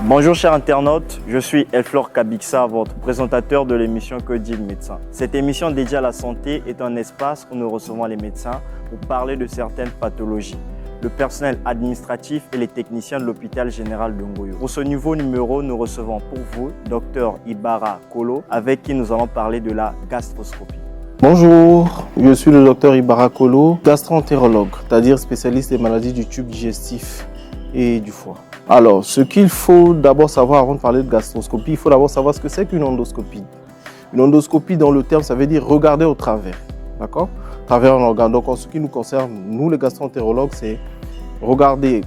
Bonjour chers internautes, je suis Elflor Kabixa, votre présentateur de l'émission Que dit le médecin. Cette émission dédiée à la santé est un espace où nous recevons les médecins pour parler de certaines pathologies, le personnel administratif et les techniciens de l'hôpital général de Ngoyo. Pour ce nouveau numéro, nous recevons pour vous Dr Ibara Kolo, avec qui nous allons parler de la gastroscopie. Bonjour, je suis le docteur Ibara Kolo, gastro-entérologue, c'est-à-dire spécialiste des maladies du tube digestif et du foie. Alors, ce qu'il faut d'abord savoir avant de parler de gastroscopie, il faut d'abord savoir ce que c'est qu'une endoscopie. Une endoscopie, dans le terme, ça veut dire regarder au travers, d'accord? Travers un organe. Donc, en ce qui nous concerne, nous les gastro-entérologues, c'est regarder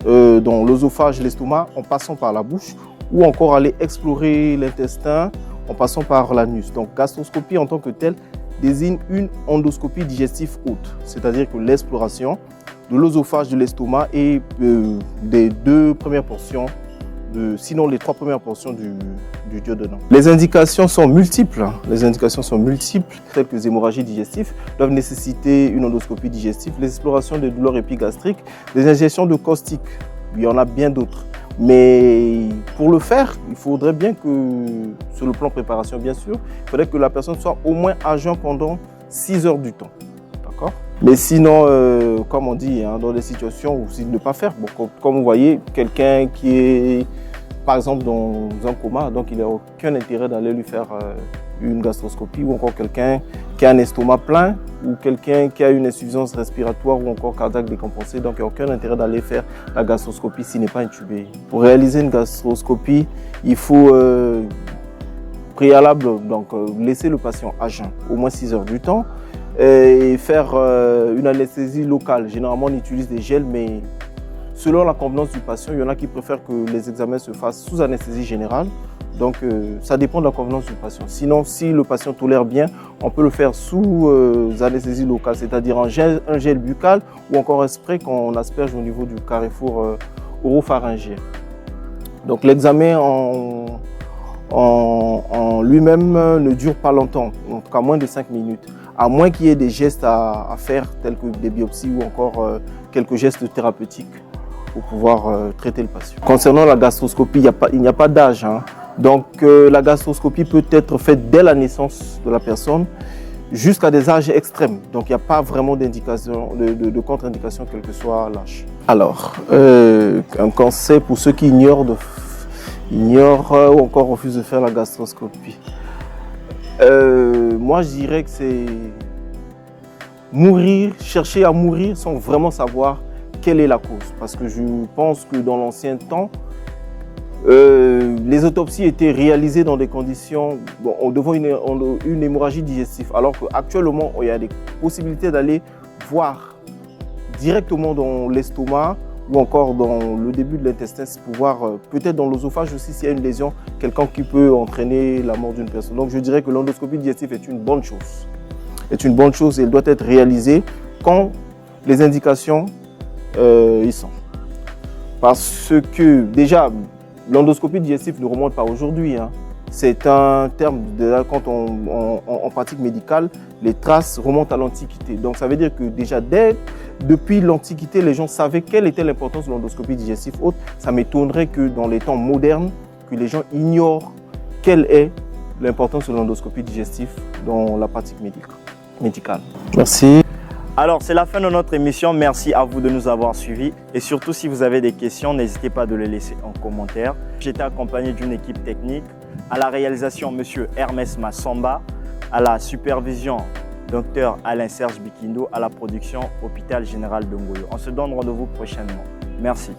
dans l'œsophage, l'estomac, en passant par la bouche, ou encore aller explorer l'intestin en passant par l'anus. Donc, gastroscopie en tant que telle désigne une endoscopie digestive haute, c'est-à-dire que l'exploration de l'œsophage, de l'estomac et des deux premières portions, sinon les trois premières portions du duodénum. Les indications sont multiples. Telles que les hémorragies digestives doivent nécessiter une endoscopie digestive, les explorations de douleurs épigastriques, les injections de caustiques. Il y en a bien d'autres. Mais pour le faire, il faudrait bien que, sur le plan préparation bien sûr, il faudrait que la personne soit au moins à jeun pendant 6 heures du temps. D'accord ? Mais sinon, comme on dit, dans des situations où c'est de ne pas faire, bon, comme vous voyez, quelqu'un qui est par exemple dans un coma, donc il n'a aucun intérêt d'aller lui faire une gastroscopie, ou encore quelqu'un qui a un estomac plein, ou quelqu'un qui a une insuffisance respiratoire ou encore cardiaque décompensée, donc il n'y a aucun intérêt d'aller faire la gastroscopie s'il n'est pas intubé. Pour réaliser une gastroscopie, il faut préalable, donc laisser le patient à jeun au moins 6 heures du temps, et faire une anesthésie locale. Généralement, on utilise des gels, mais selon la convenance du patient, il y en a qui préfèrent que les examens se fassent sous anesthésie générale. Donc, ça dépend de la convenance du patient. Sinon, si le patient tolère bien, on peut le faire sous anesthésie locale, c'est-à-dire un gel buccal ou encore un spray qu'on asperge au niveau du carrefour oropharyngien. Donc, l'examen en lui-même ne dure pas longtemps, en tout cas moins de 5 minutes. À moins qu'il y ait des gestes à faire, tels que des biopsies ou encore quelques gestes thérapeutiques pour pouvoir traiter le patient. Concernant la gastroscopie, il n'y a pas d'âge. Donc la gastroscopie peut être faite dès la naissance de la personne jusqu'à des âges extrêmes. Donc il n'y a pas vraiment d'indication, de contre-indication, quel que soit l'âge. Alors, un conseil pour ceux qui ignorent ou encore refusent de faire la gastroscopie. Moi, je dirais que c'est chercher à mourir sans vraiment savoir quelle est la cause. Parce que je pense que dans l'ancien temps, les autopsies étaient réalisées dans des conditions devant une hémorragie digestive. Alors qu'actuellement, il y a des possibilités d'aller voir directement dans l'estomac ou encore dans le début de l'intestin pour voir peut-être dans l'œsophage aussi s'il y a une lésion quelconque qui peut entraîner la mort d'une personne. Donc je dirais que l'endoscopie digestive est une bonne chose. Et elle doit être réalisée quand les indications y sont. Parce que déjà, l'endoscopie digestive ne remonte pas aujourd'hui. C'est un terme, quand en pratique médicale, les traces remontent à l'Antiquité. Donc ça veut dire que déjà depuis l'Antiquité, les gens savaient quelle était l'importance de l'endoscopie digestive haute. Ça m'étonnerait que dans les temps modernes, que les gens ignorent quelle est l'importance de l'endoscopie digestive dans la pratique médicale. Merci. Alors, c'est la fin de notre émission. Merci à vous de nous avoir suivis. Et surtout, si vous avez des questions, n'hésitez pas de les laisser en commentaire. J'étais accompagné d'une équipe technique. À la réalisation, M. Hermès Massamba. À la supervision, Dr Alain-Serge Bikindo. À la production, Hôpital Général de Ngoyo. On se donne rendez-vous prochainement. Merci.